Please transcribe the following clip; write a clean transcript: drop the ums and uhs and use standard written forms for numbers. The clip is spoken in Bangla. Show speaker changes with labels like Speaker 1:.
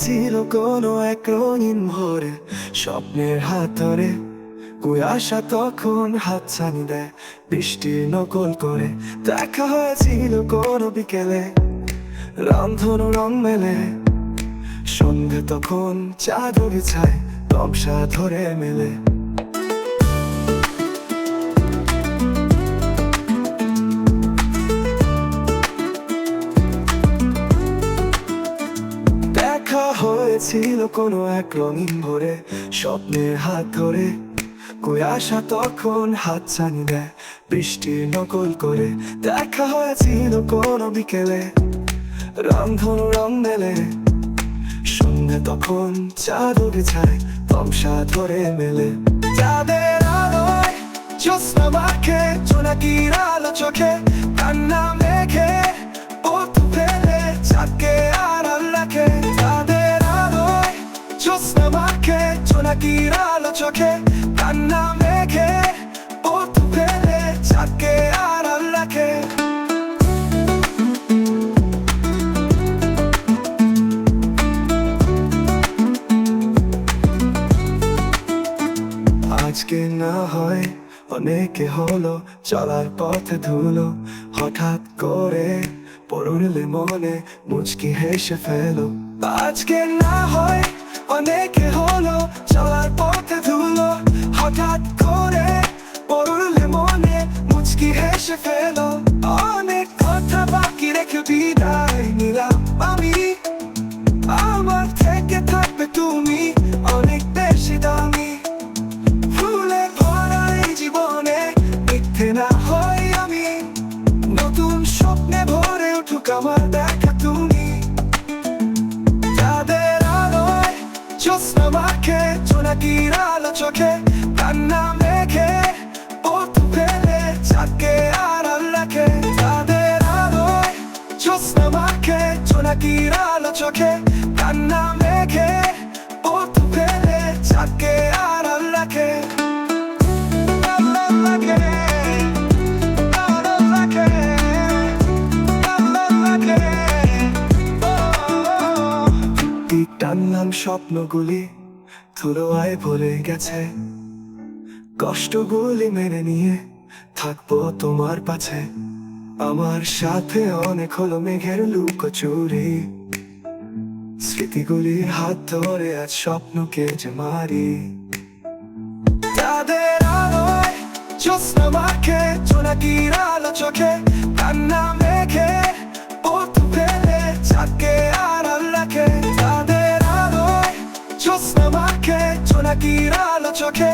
Speaker 1: হয়েছিল কোনো এক রঙিন ভোরে, স্বপ্নের হাত ধরে কুয়াশা তখন হাতছানি দেয় বৃষ্টির নকল করে। দেখা হয়েছিল কোনো বিকেলে, রামধনু রং মেলে, সন্ধে তখন চাঁদ বিছায় তমসা ধরে মেলে। দেখা হয়েছিল কোনো এক রঙিন ভোরে, স্বপ্নের হাত ধরে কুয়াশা তখন হাতছানি দেয় বৃষ্টির নকল করে। দেখা হয়েছিল কোনো বিকেলে, রামধনু রং মেলে, সন্ধ্যে তখন চাঁদ বিছায় তমসা ধরে মেলে। চাঁদের আলোয় জ্যোৎস্না মাখে জোনাকির আলো চোখে, কান্না মেঘে পথ ফেলে চাঁদকে আড়াল রাখে। চাঁদের আলোয় জ্যোৎস্না মাখে জোনাকির আলো চোখে, কান্না মেঘে পথ ফেলে চাঁদকে আড়াল রাখে। আজকে না হয় অনেকে হলো চলার পথে ধুলো, হঠাৎ করে পড়লে মনে মুচকি হেসে ফেলো। আজকে না হয় অনেকে হলো চলার পথে ধুলো, হঠাৎ করে পড়লে মনে মুচকি হেসে ফেলো। অনেক কথা বাকি রেখে বিদায় নিলাম আমি, আমার থেকে থাকবে তুমি অনেক বেশি দামি। ফুলে ভরা এই জীবনে মিথ্যে না হই আমি, নতুন স্বপ্নে ভরে উঠুক আমার দেখা তুমি। চাঁদের আলোয় জ্যোৎস্না মাখে জোনাকির আলো চোখে, কান্না মেঘে পথ ফেলে চাঁদকে আড়াল রাখে। চাঁদের আলোয় জ্যোৎস্না মাখে জোনাকির আলো চোখে, কান্না মেঘে পথ ফেলে চাঁদকে আড়াল রাখে। টানলাম স্বপ্নগুলি ধুলোয় ভরে গেছে, কষ্টগুলি মেনে নিয়ে থাকবো তোমার পাশে। আমার সাথে অনেক হলো মেঘের লুকোচুরি, স্মৃতিগুলির হাত ধরে আজ স্বপ্নকে যে মারি। চাঁদের আলোয় জ্যোৎস্না মাখে জোনাকির আলো চোখে, কান্না মেঘে পথ ফেলে চাঁদকে আড়াল রাখে। চাঁদের আলোয় জ্যোৎস্না মাখে জোনাকির আলো চোখে,